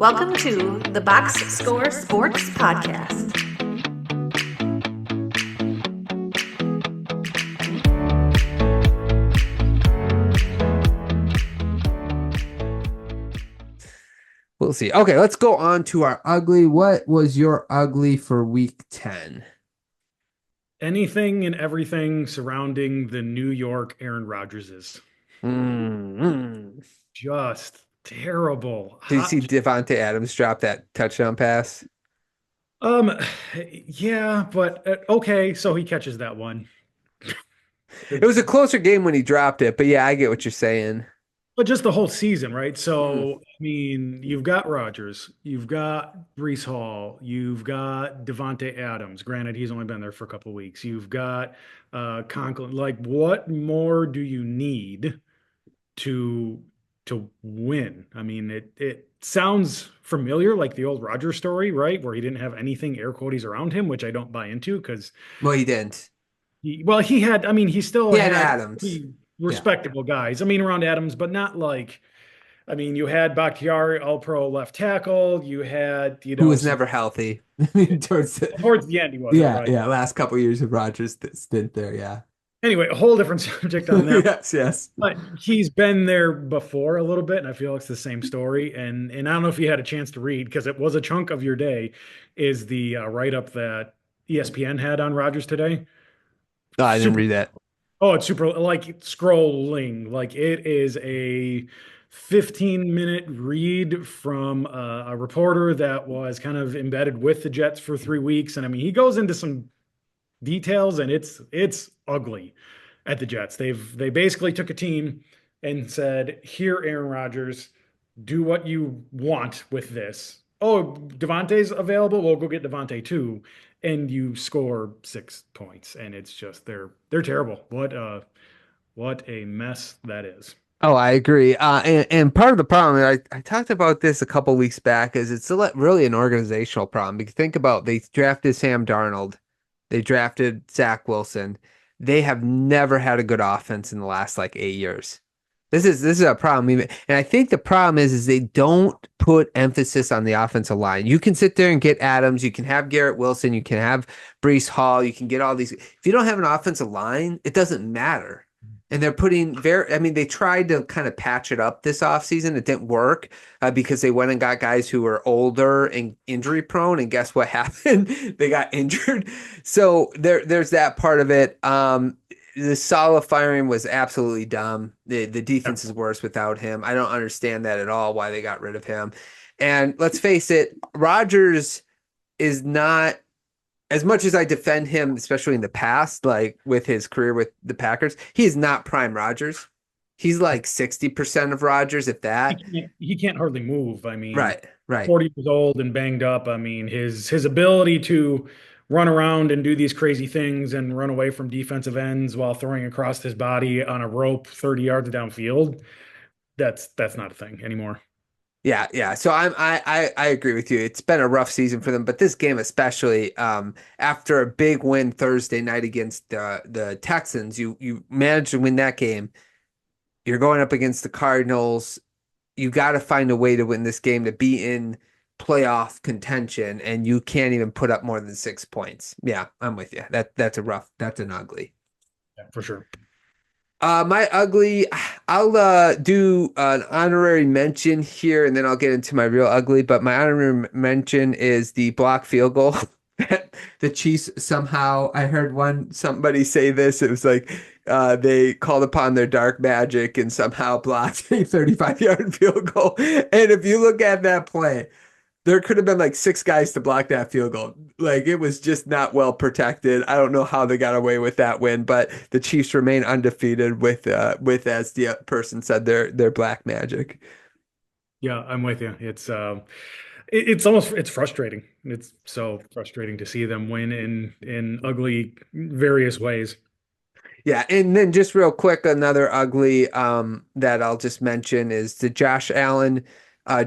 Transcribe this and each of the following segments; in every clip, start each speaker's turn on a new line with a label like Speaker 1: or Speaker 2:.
Speaker 1: Welcome to the Box Score Sports Podcast.
Speaker 2: We'll see. Okay, let's go on to our ugly. What was your ugly for week 10?
Speaker 3: Anything and everything surrounding the New York Aaron Rodgerses. Just terrible.
Speaker 2: Did you see Devontae Adams drop that touchdown pass?
Speaker 3: Um, yeah, but okay, so he catches that one.
Speaker 2: It was a closer game when he dropped it, but yeah, I get what you're saying.
Speaker 3: But just the whole season, right? So, I mean, you've got Rodgers, you've got Breece Hall, you've got Devontae Adams. Granted, he's only been there for a couple of weeks. You've got Conklin. Like, what more do you need to win? I mean, it sounds familiar, like the old Rodgers story, right? Where he didn't have anything air quotes around him, which I don't buy into because
Speaker 2: Well, he didn't.
Speaker 3: he had. I mean, he still
Speaker 2: He had
Speaker 3: had
Speaker 2: Adams.
Speaker 3: pretty respectable guys. I mean, around Adams, but not like. I mean, you had Bakhtiari, All-Pro left tackle. You had,
Speaker 2: who was never healthy. towards
Speaker 3: the end, he wasn't.
Speaker 2: Yeah,
Speaker 3: right?
Speaker 2: yeah. Last couple of years of Rodgers stint there, yeah.
Speaker 3: Anyway, a whole different subject on that.
Speaker 2: Yes.
Speaker 3: But he's been there before a little bit, and I feel it's the same story. And I don't know if you had a chance to read, because it was a chunk of your day, is the write-up that ESPN had on Rodgers today.
Speaker 2: Oh, I didn't read that.
Speaker 3: Oh, it's super, like, scrolling. Like, it is a 15-minute read from a reporter that was kind of embedded with the Jets for 3 weeks. And I mean, he goes into some details, and it's ugly at the Jets. They basically took a team and said, "Here, Aaron Rodgers, do what you want with this. Oh, Devontae's available. We'll go get Devontae too." And you score 6 points, and it's just they're terrible. What a mess that is.
Speaker 2: Oh, I agree. And part of the problem, I talked about this a couple weeks back, is it's really an organizational problem. Because think about, they drafted Sam Darnold, they drafted Zach Wilson. They have never had a good offense in the last like 8 years. This is a problem. And I think the problem is they don't put emphasis on the offensive line. You can sit there and get Adams, you can have Garrett Wilson, you can have Breece Hall, you can get all these. If you don't have an offensive line, it doesn't matter. And they're putting they tried to kind of patch it up this offseason. It didn't work because they went and got guys who were older and injury prone. And guess what happened? They got injured. So there's that part of it. The Saleh firing was absolutely dumb. The defense is worse without him. I don't understand that at all, why they got rid of him. And let's face it, Rodgers is not, as much as I defend him, especially in the past, like with his career with the Packers, he is not prime Rodgers. He's like 60% of Rodgers, if that.
Speaker 3: He can't hardly move. I mean,
Speaker 2: right.
Speaker 3: 40 years old and banged up. I mean, his ability to run around and do these crazy things and run away from defensive ends while throwing across his body on a rope 30 yards downfield, that's not a thing anymore.
Speaker 2: Yeah. So I agree with you. It's been a rough season for them, but this game especially, after a big win Thursday night against the Texans, you managed to win that game. You're going up against the Cardinals. You got to find a way to win this game to be in playoff contention, and you can't even put up more than 6 points. Yeah, I'm with you. That's an ugly.
Speaker 3: Yeah, for sure.
Speaker 2: My ugly, I'll do an honorary mention here, and then I'll get into my real ugly. But my honorary mention is the block field goal. The Chiefs somehow, I heard somebody say this. It was like they called upon their dark magic and somehow blocked a 35-yard field goal. And if you look at that play, there could have been like 6 guys to block that field goal. Like, it was just not well protected. I don't know how they got away with that win, but the Chiefs remain undefeated with as the person said, their black magic.
Speaker 3: Yeah, I'm with you. It's frustrating. It's so frustrating to see them win in ugly various ways.
Speaker 2: Yeah, and then just real quick, another ugly that I'll just mention is the Josh Allen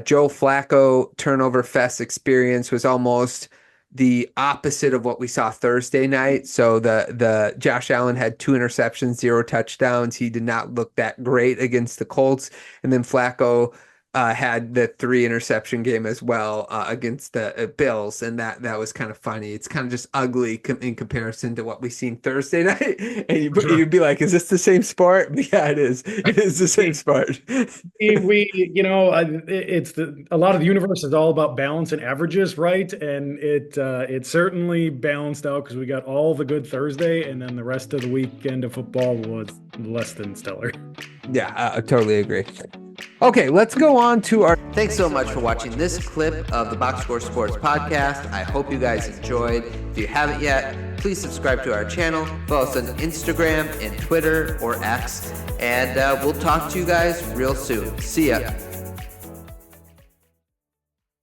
Speaker 2: Joe Flacco turnover fest experience was almost the opposite of what we saw Thursday night. So the Josh Allen had 2 interceptions, 0 touchdowns. He did not look that great against the Colts. And then Flacco had the 3 interception game as well against the Bills, and that was kind of funny. It's kind of just ugly in comparison to what we seen Thursday night, and you'd be like, "Is this the same sport?" But yeah, it is. It is the same sport.
Speaker 3: A lot of the universe is all about balance and averages, right? And it certainly balanced out because we got all the good Thursday, and then the rest of the weekend of football was less than stellar.
Speaker 2: Yeah, I totally agree. Okay, let's go on to our...
Speaker 4: Thanks so much for watching this clip of the Box Score Sports podcast. I hope you guys enjoyed. If you haven't yet, please subscribe to our channel. Follow us on Instagram and Twitter or X. And we'll talk to you guys real soon. See ya.